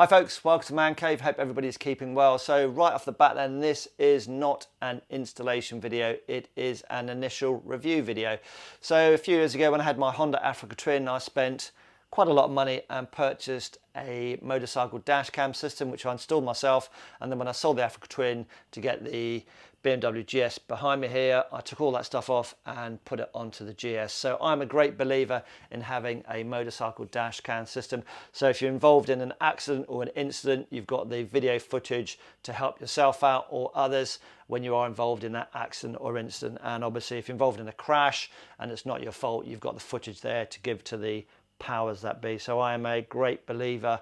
Hi folks, welcome to Man Cave. Hope everybody's keeping well. So right off the bat then, this is not an installation video, it is an initial review video. So a few years ago when I had my Honda Africa Twin, I spent quite a lot of money and purchased a motorcycle dash cam system which I installed myself, and then when I sold the Africa Twin to get the BMW GS behind me here, I took all that stuff off and put it onto the GS. So I'm a great believer in having a motorcycle dash cam system. So if you're involved in an accident or an incident, you've got the video footage to help yourself out or others when you are involved in that accident or incident. And obviously if you're involved in a crash and it's not your fault, you've got the footage there to give to the powers that be. So I am a great believer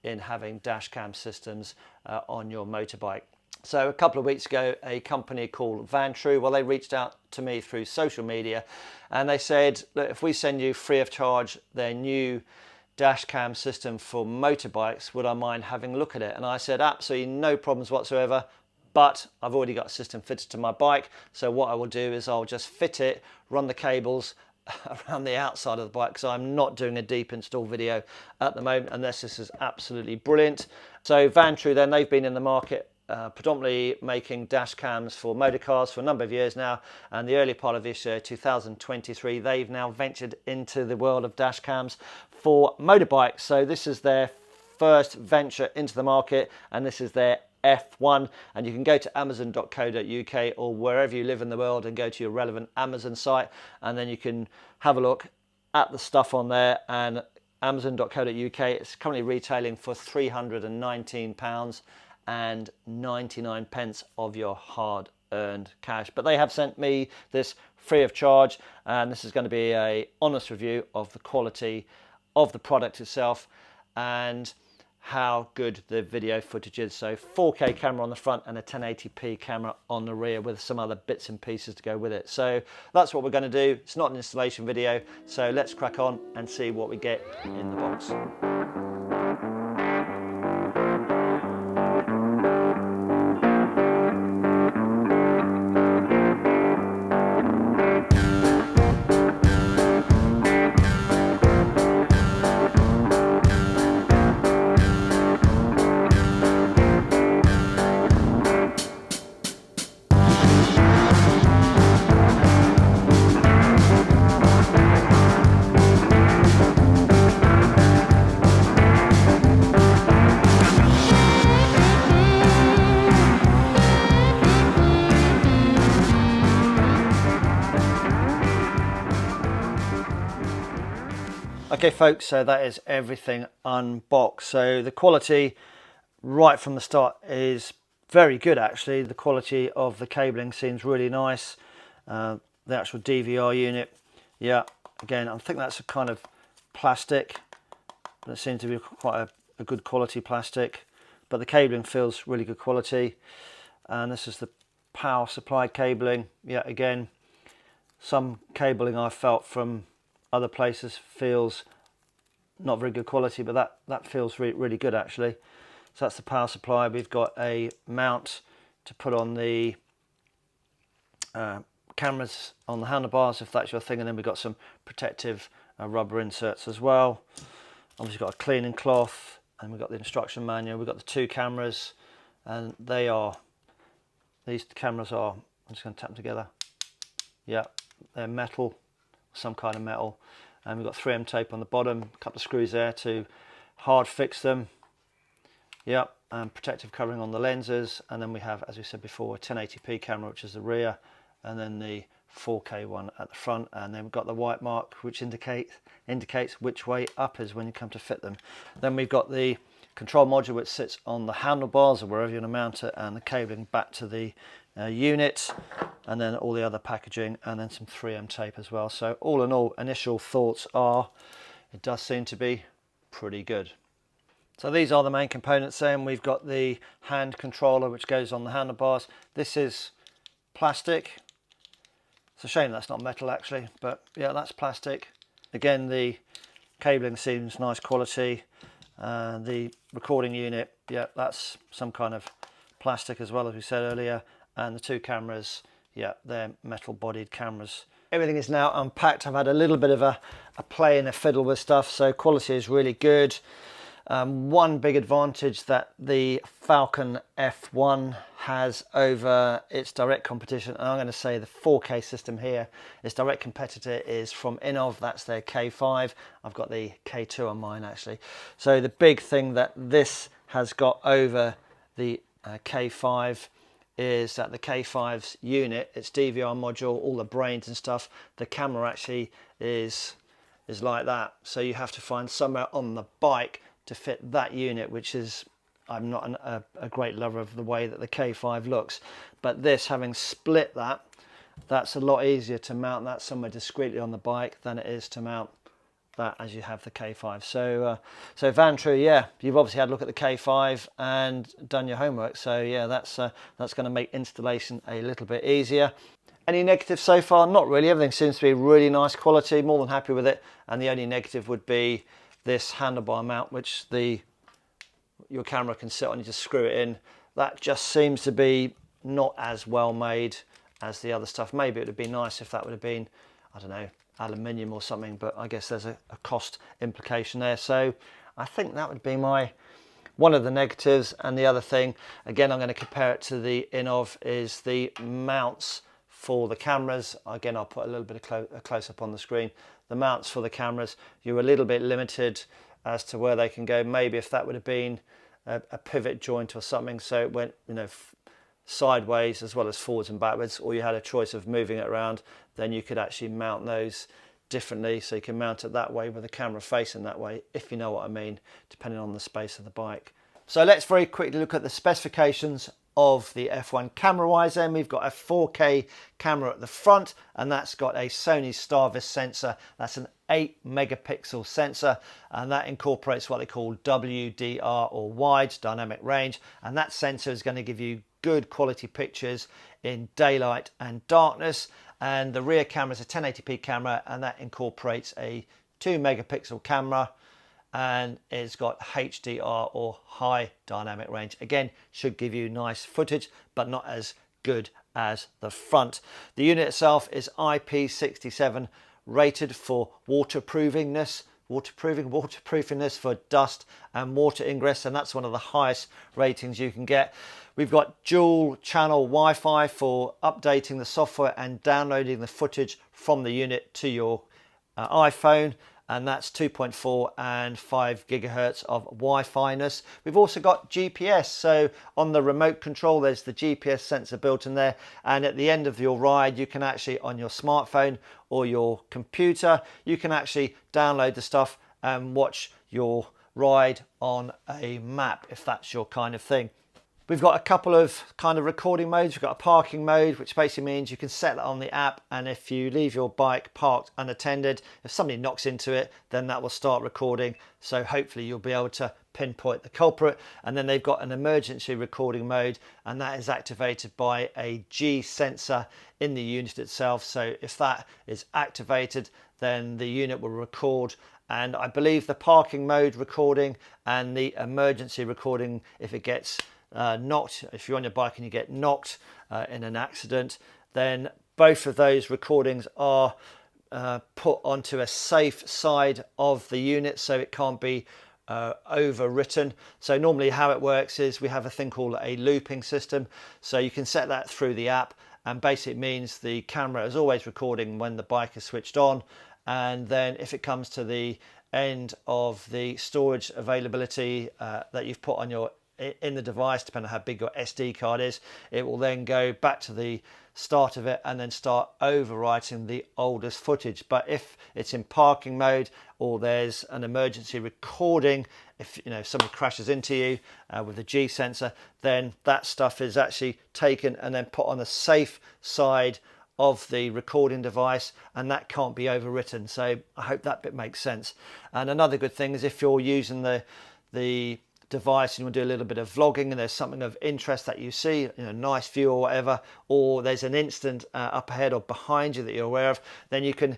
in having dash cam systems on your motorbike. So a couple of weeks ago, a company called Vantrue, well, they reached out to me through social media and they said, look, if we send you free of charge their new dash cam system for motorbikes, would I mind having a look at it? And I said, absolutely no problems whatsoever, but I've already got a system fitted to my bike. So what I will do is I'll just fit it, run the cables around the outside of the bike, because I'm not doing a deep install video at the moment unless this is absolutely brilliant. So Vantrue then, they've been in the market predominantly making dash cams for motor cars for a number of years now, and the early part of this year 2023 they've now ventured into the world of dash cams for motorbikes. So this is their first venture into the market and this is their F1, and you can go to amazon.co.uk or wherever you live in the world and go to your relevant Amazon site, and then you can have a look at the stuff on there. And amazon.co.uk, it's currently retailing for £319 and 99 pence of your hard-earned cash. But they have sent me this free of charge, and this is going to be a honest review of the quality of the product itself and how good the video footage is. So 4K camera on the front and a 1080p camera on the rear with some other bits and pieces to go with it. So that's what we're going to do. It's not an installation video, so let's crack on and see what we get in the box. Okay folks, so that is everything unboxed. So the quality right from the start is very good actually. The quality of the cabling seems really nice. The actual DVR unit, yeah, again I think that's a kind of plastic. That seems to be quite a good quality plastic, but the cabling feels really good quality. And this is the power supply cabling. Yeah, again, some cabling I felt from other places feels not very good quality, but that feels really good actually. So that's the power supply. We've got a mount to put on the cameras on the handlebars if that's your thing, and then we've got some protective rubber inserts as well. Obviously got a cleaning cloth, and we've got the instruction manual. We've got the two cameras, and these cameras are, I'm just going to tap them together. Yeah, they're metal, some kind of metal, and we've got 3M tape on the bottom, a couple of screws there to hard fix them. Yep, and protective covering on the lenses, and then we have, as we said before, a 1080p camera which is the rear, and then the 4K one at the front, and then we've got the white mark which indicates which way up is when you come to fit them. Then we've got the control module which sits on the handlebars or wherever you want to mount it, and the cabling back to the unit, and then all the other packaging, and then some 3M tape as well. So all in all, initial thoughts are it does seem to be pretty good. So these are the main components then. We've got the hand controller which goes on the handlebars. This is plastic. It's a shame that's not metal actually, but yeah, that's plastic. Again, the cabling seems nice quality. The recording unit, yeah, that's some kind of plastic as well, as we said earlier. And the two cameras, yeah, they're metal bodied cameras. Everything is now unpacked. I've had a little bit of a play and a fiddle with stuff, so quality is really good. One big advantage that the Falcon F1 has over its direct competition, and I'm going to say the 4K system here, its direct competitor is from Innovv, that's their K5. I've got the K2 on mine actually. So the big thing that this has got over the K5 is that the K5's unit, its DVR module, all the brains and stuff, the camera actually is like that. So you have to find somewhere on the bike to fit that unit, which is, I'm not a great lover of the way that the K5 looks, but this, having split that, that's a lot easier to mount that somewhere discreetly on the bike than it is to mount that as you have the K5. So Vantrue, yeah, you've obviously had a look at the K5 and done your homework. So yeah, that's going to make installation a little bit easier. Any negatives so far? Not really. Everything seems to be really nice quality. More than happy with it. And the only negative would be this handlebar mount, which your camera can sit on. You just screw it in. That just seems to be not as well made as the other stuff. Maybe it would be nice if that would have been, I don't know, aluminium or something, but I guess there's a cost implication there. So I think that would be one of the negatives. And the other thing, again, I'm going to compare it to the Innovv, is the mounts for the cameras. Again, I'll put a little bit of a close-up on the screen. The mounts for the cameras, you're a little bit limited as to where they can go. Maybe if that would have been a pivot joint or something, so it went, you know, sideways as well as forwards and backwards, or you had a choice of moving it around, then you could actually mount those differently. So you can mount it that way with the camera facing that way, if you know what I mean, depending on the space of the bike. So let's very quickly look at the specifications of the F1 camera wise. Then we've got a 4K camera at the front, and that's got a Sony Starvis sensor. That's an 8 megapixel sensor, and that incorporates what they call WDR, or wide dynamic range, and that sensor is going to give you good quality pictures in daylight and darkness. And the rear camera is a 1080p camera, and that incorporates a 2 megapixel camera, and it's got HDR, or high dynamic range. Again, should give you nice footage, but not as good as the front. The unit itself is IP67 rated for waterproofingness for dust and water ingress, and that's one of the highest ratings you can get. We've got dual channel Wi-Fi for updating the software and downloading the footage from the unit to your iPhone, and that's 2.4 and 5 gigahertz of Wi-Fi-ness. We've also got GPS, so on the remote control there's the GPS sensor built in there, and at the end of your ride you can actually, on your smartphone or your computer, you can actually download the stuff and watch your ride on a map, if that's your kind of thing. We've got a couple of kind of recording modes. We've got a parking mode, which basically means you can set that on the app, and if you leave your bike parked unattended, if somebody knocks into it, then that will start recording. So hopefully you'll be able to pinpoint the culprit. And then they've got an emergency recording mode, and that is activated by a G sensor in the unit itself. So if that is activated, then the unit will record. And I believe the parking mode recording and the emergency recording, if it gets knocked, if you're on your bike and you get knocked in an accident, then both of those recordings are put onto a safe side of the unit, so it can't be overwritten. So normally how it works is we have a thing called a looping system, so you can set that through the app, and basically it means the camera is always recording when the bike is switched on, and then if it comes to the end of the storage availability that you've put on in the device, depending on how big your SD card is, it will then go back to the start of it and then start overwriting the oldest footage. But if it's in parking mode, or there's an emergency recording, if somebody crashes into you with a G sensor, then that stuff is actually taken and then put on the safe side of the recording device, and that can't be overwritten. So I hope that bit makes sense. And another good thing is if you're using the device and you want to do a little bit of vlogging, and there's something of interest that you see, nice view or whatever, or there's an incident up ahead or behind you that you're aware of, then you can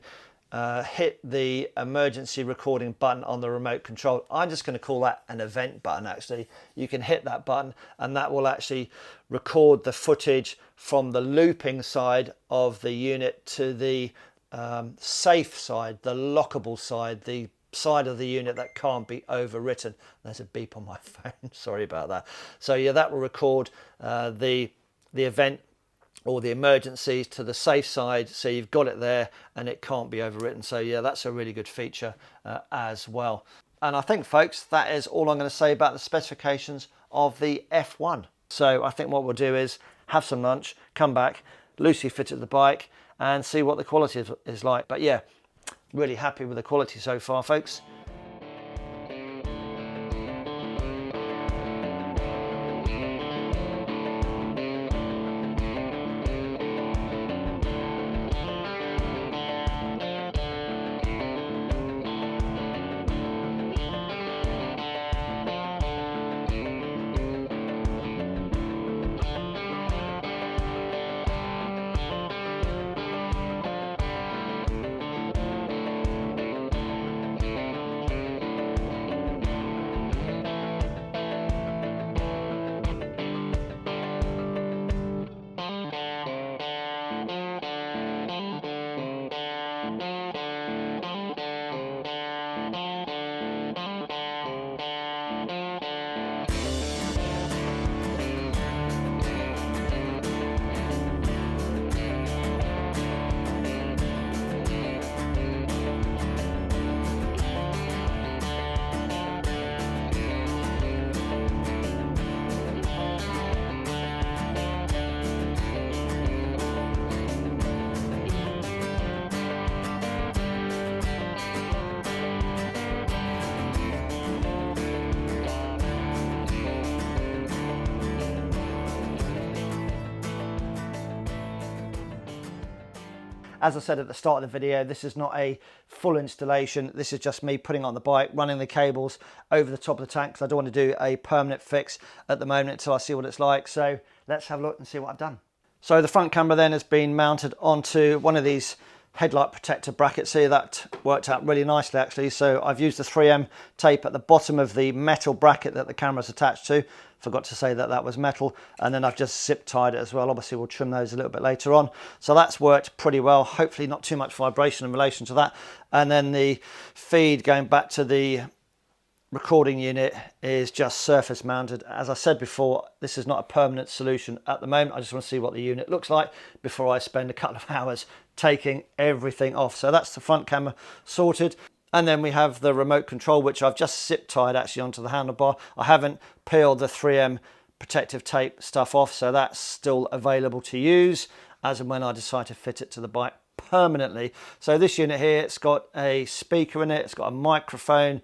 hit the emergency recording button on the remote control. I'm just going to call that an event button actually. You can hit that button and that will actually record the footage from the looping side of the unit to the safe side, the lockable side, the side of the unit that can't be overwritten. There's a beep on my phone, sorry about that. So yeah, that will record the event or the emergency to the safe side, so you've got it there and it can't be overwritten. So yeah, that's a really good feature as well. And I think, folks, that is all I'm going to say about the specifications of the F1. So I think what we'll do is have some lunch, come back, loosely fit the bike and see what the quality is like. But yeah, really happy with the quality so far, folks. As I said at the start of the video, this is not a full installation. This is just me putting on the bike, running the cables over the top of the tank, because I don't want to do a permanent fix at the moment until I see what it's like. So let's have a look and see what I've done. So the front camera then has been mounted onto one of these headlight protector brackets here. That worked out really nicely actually. So I've used the 3M tape at the bottom of the metal bracket that the camera's attached to. Forgot to say that that was metal, and then I've just zip tied it as well. Obviously we'll trim those a little bit later on. So that's worked pretty well. Hopefully not too much vibration in relation to that. And then the feed going back to the recording unit is just surface mounted. As I said before, this is not a permanent solution at the moment. I just want to see what the unit looks like before I spend a couple of hours taking everything off. So that's the front camera sorted. And then we have the remote control, which I've just zip tied actually onto the handlebar. I haven't peeled the 3M protective tape stuff off, so that's still available to use as and when I decide to fit it to the bike permanently. So this unit here, it's got a speaker in it, it's got a microphone,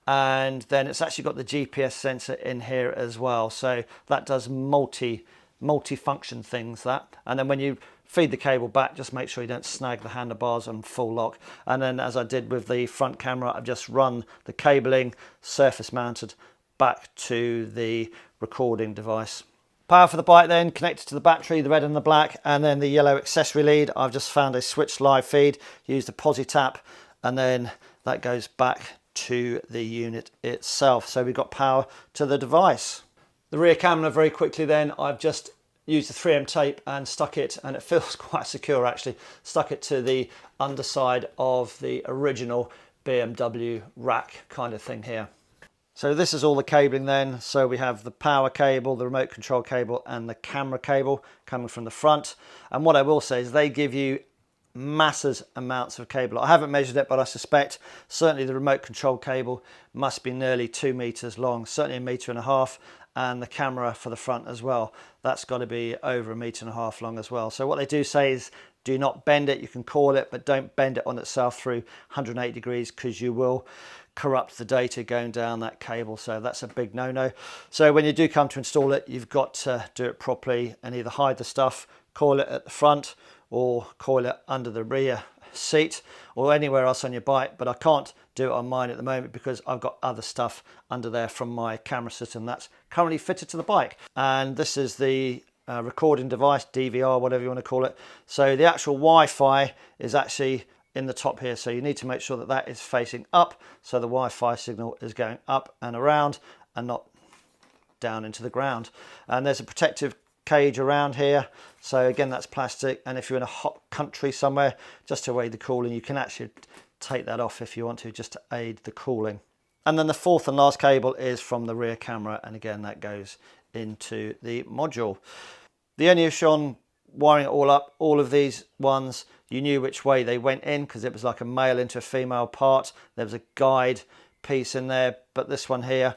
and then it's actually got the GPS sensor in here as well. So that does multi-function things, that. And then when you feed the cable back, just make sure you don't snag the handlebars on full lock. And then as I did with the front camera, I've just run the cabling surface mounted back to the recording device. Power for the bike then connected to the battery, the red and the black, and then the yellow accessory lead. I've just found a switch live feed, used the posi tap, and then that goes back to the unit itself. So we've got power to the device. The rear camera, very quickly then, I've just used the 3M tape and stuck it, and it feels quite secure actually, stuck it to the underside of the original BMW rack kind of thing here. So this is all the cabling then. So we have the power cable, the remote control cable, and the camera cable coming from the front. And what I will say is they give you massive amounts of cable. I haven't measured it, but I suspect certainly the remote control cable must be nearly 2 meters long, certainly 1.5 meters, and the camera for the front as well. That's got to be over 1.5 meters long as well. So what they do say is do not bend it. You can coil it, but don't bend it on itself through 180 degrees because you will corrupt the data going down that cable. So that's a big no-no. So when you do come to install it, you've got to do it properly and either hide the stuff, coil it at the front, or coil it under the rear seat or anywhere else on your bike. But I can't do it on mine at the moment because I've got other stuff under there from my camera system that's currently fitted to the bike. And this is the recording device, DVR, whatever you want to call it. So the actual Wi-Fi is actually in the top here, so you need to make sure that that is facing up, so the Wi-Fi signal is going up and around and not down into the ground. And there's a protective cage around here, so again that's plastic, and if you're in a hot country somewhere, just to avoid the cooling, you can actually take that off if you want to, just to aid the cooling. And then the fourth and last cable is from the rear camera, and again that goes into the module. The only issue on wiring it all up, all of these ones, you knew which way they went in because it was like a male into a female part. There was a guide piece in there, but this one here,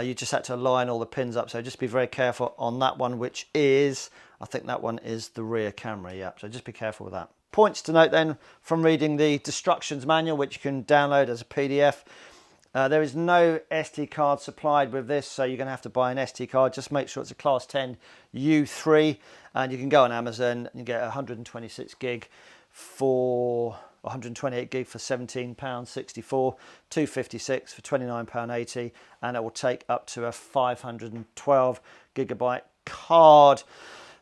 you just had to line all the pins up. So just be very careful on that one, which is, I think that one is the rear camera, yeah. So just be careful with that. Points to note then from reading the instructions manual, which you can download as a PDF. There is no SD card supplied with this, so you're going to have to buy an SD card. Just make sure it's a Class 10 U3, and you can go on Amazon and get 126 gig for 128 gig for £17.64, 256 for £29.80, and it will take up to a 512 gigabyte card.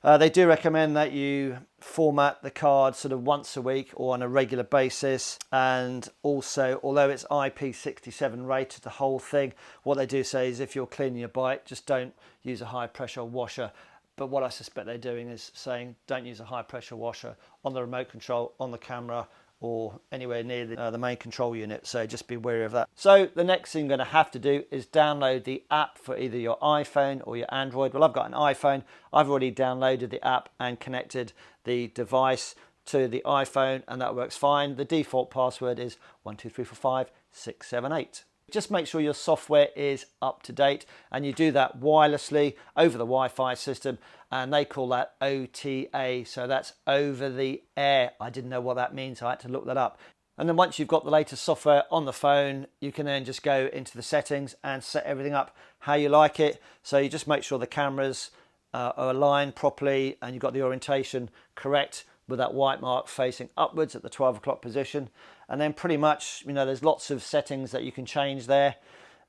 They do recommend that you format the card sort of once a week or on a regular basis, and also, although it's IP67 rated, the whole thing, what they do say is if you're cleaning your bike, just don't use a high pressure washer. But what I suspect they're doing is saying don't use a high pressure washer on the remote control, on the camera, or anywhere near the main control unit, so just be wary of that. So the next thing you're going to have to do is download the app for either your iPhone or your Android. Well, I've got an iPhone. I've already downloaded the app and connected the device to the iPhone, and that works fine. The default password is 12345678. Just make sure your software is up to date, and you do that wirelessly over the Wi-Fi system, and they call that OTA, so that's over the air. I didn't know what that means, so I had to look that up. And then once you've got the latest software on the phone, you can then just go into the settings and set everything up how you like it. So you just make sure the cameras are aligned properly and you've got the orientation correct with that white mark facing upwards at the 12 o'clock position. And then pretty much, you know, there's lots of settings that you can change there.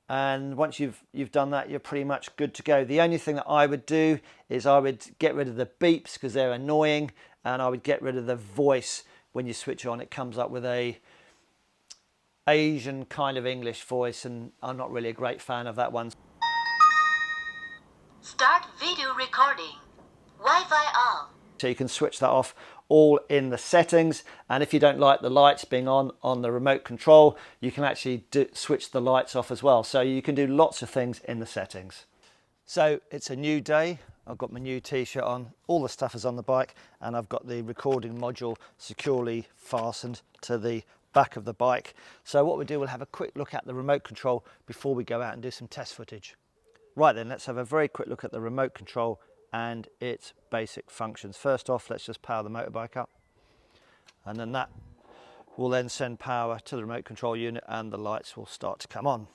And once you've done that, you're pretty much good to go. The only thing that I would do is I would get rid of the beeps because they're annoying, and I would get rid of the voice when you switch on. It comes up with a Asian kind of English voice, and I'm not really a great fan of that one. Start video recording. Wi-Fi off. So you can switch that off all in the settings, and if you don't like the lights being on the remote control, you can actually switch the lights off as well. So you can do lots of things in the settings. So it's a new day. I've got my new t-shirt on, all the stuff is on the bike, and I've got the recording module securely fastened to the back of the bike. So what we do, we'll have a quick look at the remote control before we go out and do some test footage. Right then, let's have a very quick look at the remote control and its basic functions. First off, let's just power the motorbike up, and then that will then send power to the remote control unit and the lights will start to come on.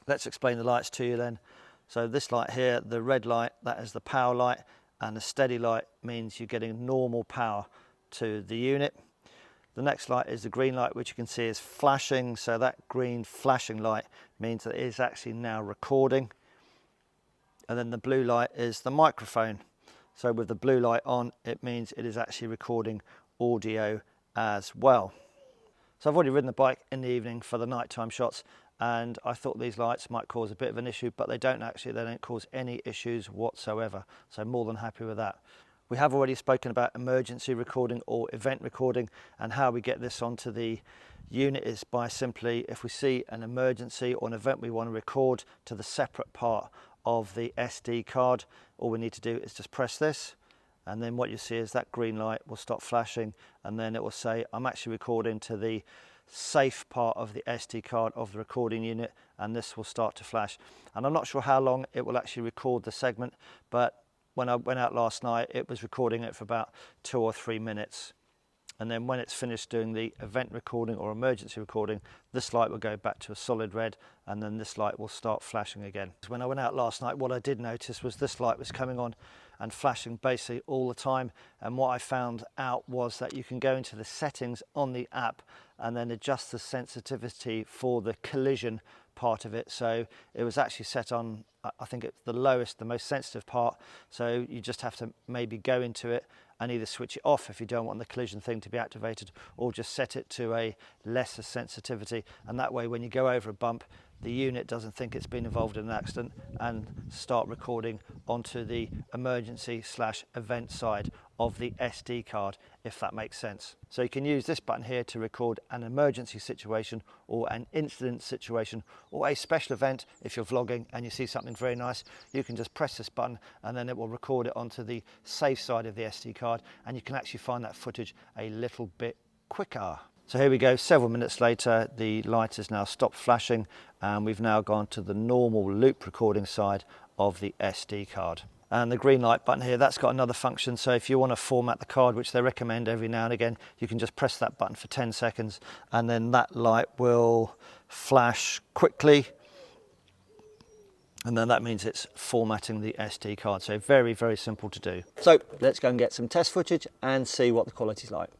Let's explain the lights to you then. So this light here, the red light, that is the power light, and the steady light means you're getting normal power to the unit. The next light is the green light, which you can see is flashing. So that green flashing light means that it is actually now recording. And then the blue light is the microphone. So with the blue light on, it means it is actually recording audio as well. So I've already ridden the bike in the evening for the nighttime shots, and I thought these lights might cause a bit of an issue, but they don't actually. They don't cause any issues whatsoever. So I'm more than happy with that. We have already spoken about emergency recording or event recording, and how we get this onto the unit is by simply, if we see an emergency or an event we want to record to the separate part of the SD card, all we need to do is just press this, and then what you see is that green light will stop flashing, and then it will say I'm actually recording to the safe part of the SD card of the recording unit, and this will start to flash. And I'm not sure how long it will actually record the segment, but when I went out last night, it was recording it for about 2 or 3 minutes. And then when it's finished doing the event recording or emergency recording, this light will go back to a solid red, and then this light will start flashing again. When I went out last night, what I did notice was this light was coming on and flashing basically all the time. And what I found out was that you can go into the settings on the app and then adjust the sensitivity for the collision part of it. So it was actually set on, I think it's the lowest, the most sensitive part. So you just have to maybe go into it and either switch it off if you don't want the collision thing to be activated, or just set it to a lesser sensitivity, and that way when you go over a bump, the unit doesn't think it's been involved in an accident, and start recording onto the emergency/event side of the SD card, if that makes sense. So you can use this button here to record an emergency situation or an incident situation or a special event. If you're vlogging and you see something very nice, you can just press this button and then it will record it onto the safe side of the SD card, and you can actually find that footage a little bit quicker. So here we go, several minutes later, the light has now stopped flashing and we've now gone to the normal loop recording side of the SD card. And the green light button here, that's got another function. So if you want to format the card, which they recommend every now and again, you can just press that button for 10 seconds and then that light will flash quickly. And then that means it's formatting the SD card. So very, very simple to do. So let's go and get some test footage and see what the quality's like.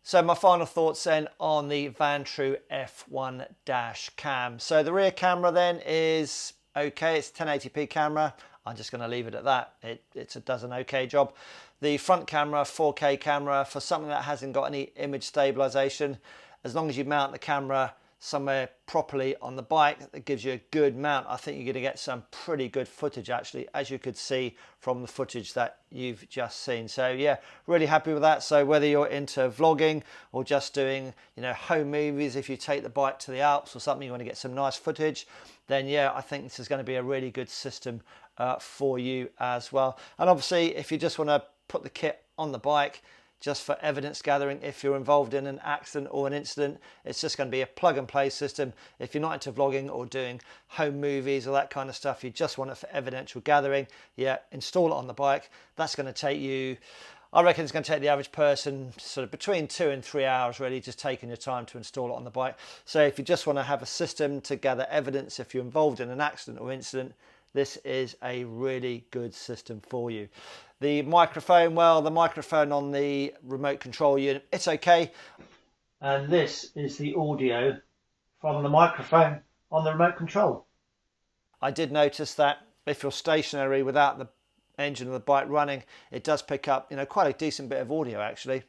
So my final thoughts then on the Vantrue F1 dash cam. So the rear camera then is okay, it's 1080p camera. I'm just going to leave it at that. It does an okay job. The front camera, 4K camera, for something that hasn't got any image stabilization, as long as you mount the camera somewhere properly on the bike that gives you a good mount, I think you're going to get some pretty good footage actually, as you could see from the footage that you've just seen. So yeah, really happy with that. So whether you're into vlogging or just doing, you know, home movies, if you take the bike to the Alps or something, you want to get some nice footage, then yeah, I think this is going to be a really good system for you as well. And obviously, if you just want to put the kit on the bike just for evidence gathering, if you're involved in an accident or an incident, it's just going to be a plug and play system. If you're not into vlogging or doing home movies or that kind of stuff, you just want it for evidential gathering, yeah, install it on the bike. That's going to take you, I reckon it's going to take the average person sort of between 2 and 3 hours, really, just taking your time to install it on the bike. So if you just want to have a system to gather evidence if you're involved in an accident or incident, this is a really good system for you. The microphone, well, the microphone on the remote control unit, it's okay. And this is the audio from the microphone on the remote control. I did notice that if you're stationary without the engine of the bike running, it does pick up, you know, quite a decent bit of audio actually.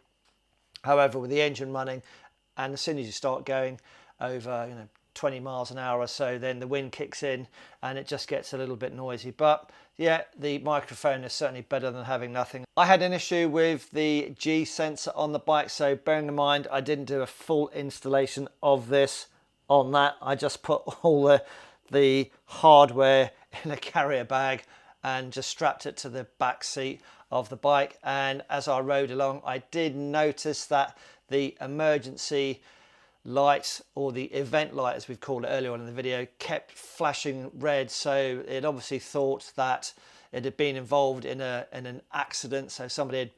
However, with the engine running, and as soon as you start going over, you know, 20 miles an hour or so, then the wind kicks in and it just gets a little bit noisy. But yeah, the microphone is certainly better than having nothing. I had an issue with the G sensor on the bike, so bearing in mind I didn't do a full installation of this on that. I just put all the hardware in a carrier bag and just strapped it to the back seat of the bike. And as I rode along, I did notice that the emergency light, or the event light as we've called it earlier on in the video, kept flashing red. So it obviously thought that it had been involved in an accident, so somebody had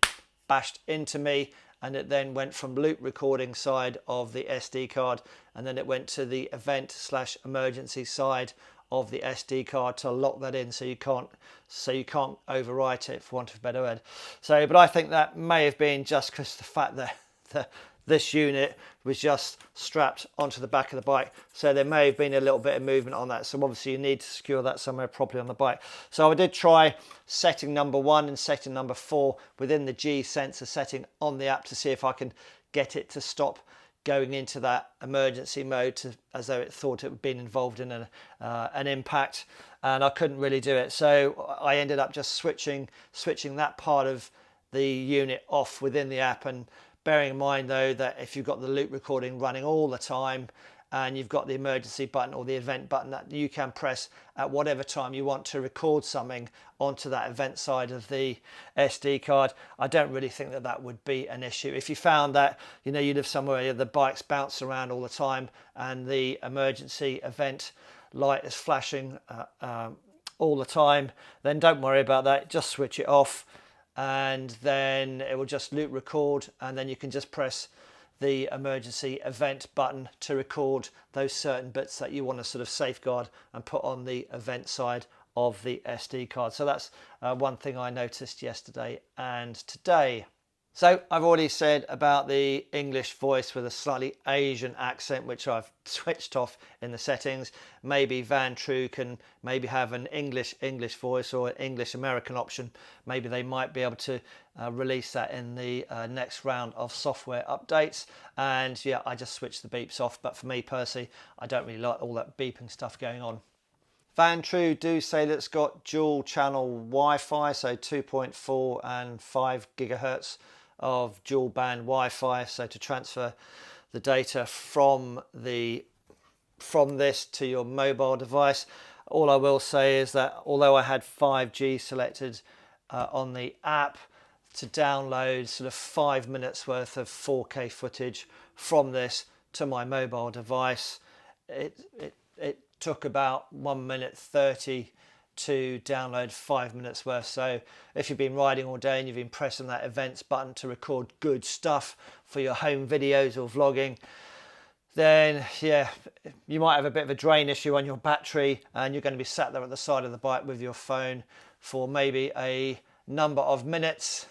bashed into me, and it then went from loop recording side of the SD card, and then it went to the event / emergency side of the SD card to lock that in, so you can't overwrite it, for want of a better word. So, but I think that may have been just because the fact that this unit was just strapped onto the back of the bike, so there may have been a little bit of movement on that. So obviously you need to secure that somewhere properly on the bike. So I did try setting number 1 and setting number 4 within the G sensor setting on the app to see if I can get it to stop going into that emergency mode, as though it thought it had been involved in an impact, and I couldn't really do it. So I ended up just switching that part of the unit off within the app. And bearing in mind though that if you've got the loop recording running all the time and you've got the emergency button or the event button that you can press at whatever time you want to record something onto that event side of the SD card, I don't really think that would be an issue. If you found that, you know, you live somewhere where the bikes bounce around all the time and the emergency event light is flashing all the time, then don't worry about that. Just switch it off, and then it will just loop record, and then you can just press the emergency event button to record those certain bits that you want to sort of safeguard and put on the event side of the SD card. So that's one thing I noticed yesterday and today. So I've already said about the English voice with a slightly Asian accent, which I've switched off in the settings. Maybe Vantrue can maybe have an English voice or an English American option. Maybe they might be able to release that in the next round of software updates. And yeah, I just switched the beeps off. But for me personally, I don't really like all that beeping stuff going on. Vantrue do say that it's got dual channel Wi-Fi, so 2.4 and 5 gigahertz of dual band Wi-Fi, so to transfer the data from this to your mobile device. All I will say is that although I had 5G selected on the app, to download sort of 5 minutes worth of 4K footage from this to my mobile device, it took about 1 minute 30 to download 5 minutes worth. So if you've been riding all day and you've been pressing that events button to record good stuff for your home videos or vlogging, then yeah, you might have a bit of a drain issue on your battery, and you're going to be sat there at the side of the bike with your phone for maybe a number of minutes.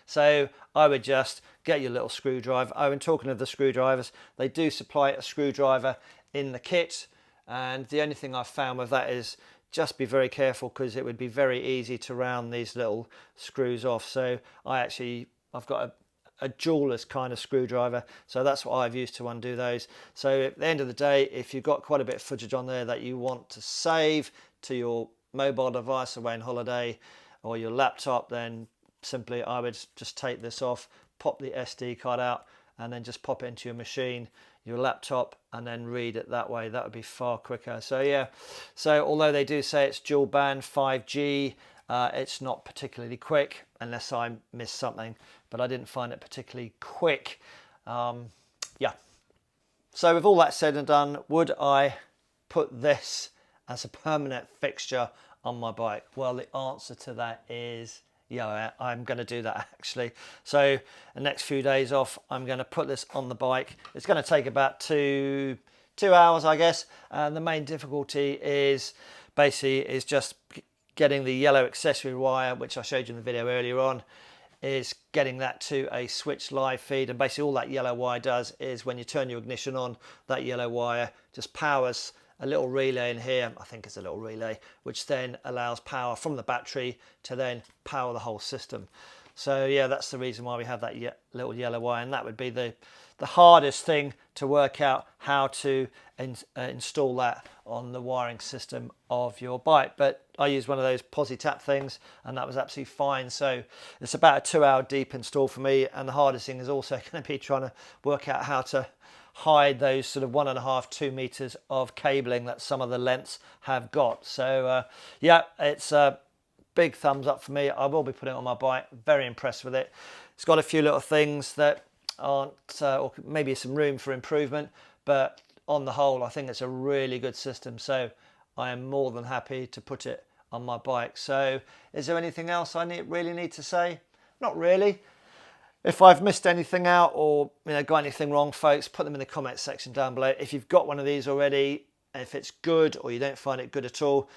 So I would just get your little screwdriver. Oh, and talking of the screwdrivers, they do supply a screwdriver in the kit, and the only thing I've found with that is just be very careful, because it would be very easy to round these little screws off. So I've got a jeweler's kind of screwdriver. So that's what I've used to undo those. So at the end of the day, if you've got quite a bit of footage on there that you want to save to your mobile device away on holiday or your laptop, then simply I would just take this off, pop the SD card out, and then just pop it into your machine, your laptop, and then read it that way. That would be far quicker. So yeah, so although they do say it's dual band 5G, it's not particularly quick unless I missed something, but I didn't find it particularly quick. Yeah. So with all that said and done, would I put this as a permanent fixture on my bike? Well, the answer to that is yeah, I'm going to do that actually. So the next few days off, I'm going to put this on the bike. It's going to take about two hours, I guess. And the main difficulty is basically just getting the yellow accessory wire, which I showed you in the video earlier on, is getting that to a switch live feed. And basically all that yellow wire does is when you turn your ignition on, that yellow wire just powers a little relay in here, I think it's a little relay, which then allows power from the battery to then power the whole system. So yeah, that's the reason why we have that little yellow wire, and that would be the hardest thing to work out how to install that on the wiring system of your bike. But I used one of those posi-tap things and that was absolutely fine. So it's about a 2 hour deep install for me, and the hardest thing is also going to be trying to work out how to hide those sort of 1.5–2 meters of cabling that some of the lengths have got. So yeah, it's a big thumbs up for me. I will be putting it on my bike. Very impressed with it. It's got a few little things that aren't, or maybe some room for improvement, but on the whole, I think it's a really good system. So I am more than happy to put it on my bike. So is there anything else I really need to say? Not really. If I've missed anything out or got anything wrong, folks, put them in the comment section down below. If you've got one of these already, if it's good or you don't find it good at all,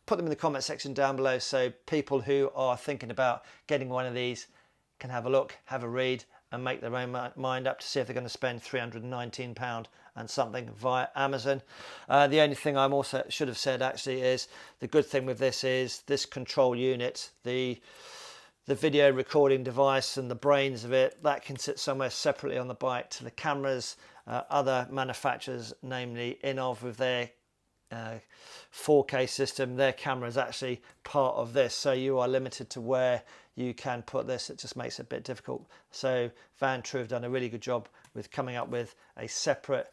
put them in the comment section down below so people who are thinking about getting one of these can have a look, have a read, and make their own mind up to see if they're going to spend £319 and something via Amazon. The only thing I also should have said actually is the good thing with this is this control unit, the video recording device and the brains of it, that can sit somewhere separately on the bike to the cameras. Other manufacturers, namely Innovv with their 4K system, their camera is actually part of this, so you are limited to where you can put this. It just makes it a bit difficult. So Vantrue have done a really good job with coming up with a separate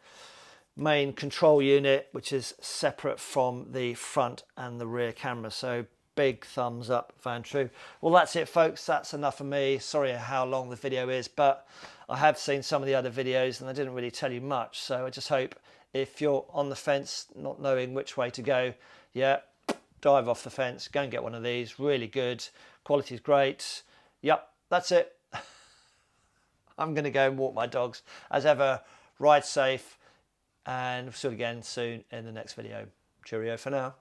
main control unit which is separate from the front and the rear camera. So big thumbs up, Vantrue. Well, that's it, folks. That's enough for me. Sorry how long the video is, but I have seen some of the other videos and I didn't really tell you much. So I just hope if you're on the fence, not knowing which way to go, yeah, dive off the fence, go and get one of these. Really good. Quality is great. Yep, that's it. I'm going to go and walk my dogs. As ever, ride safe, and we'll see you again soon in the next video. Cheerio for now.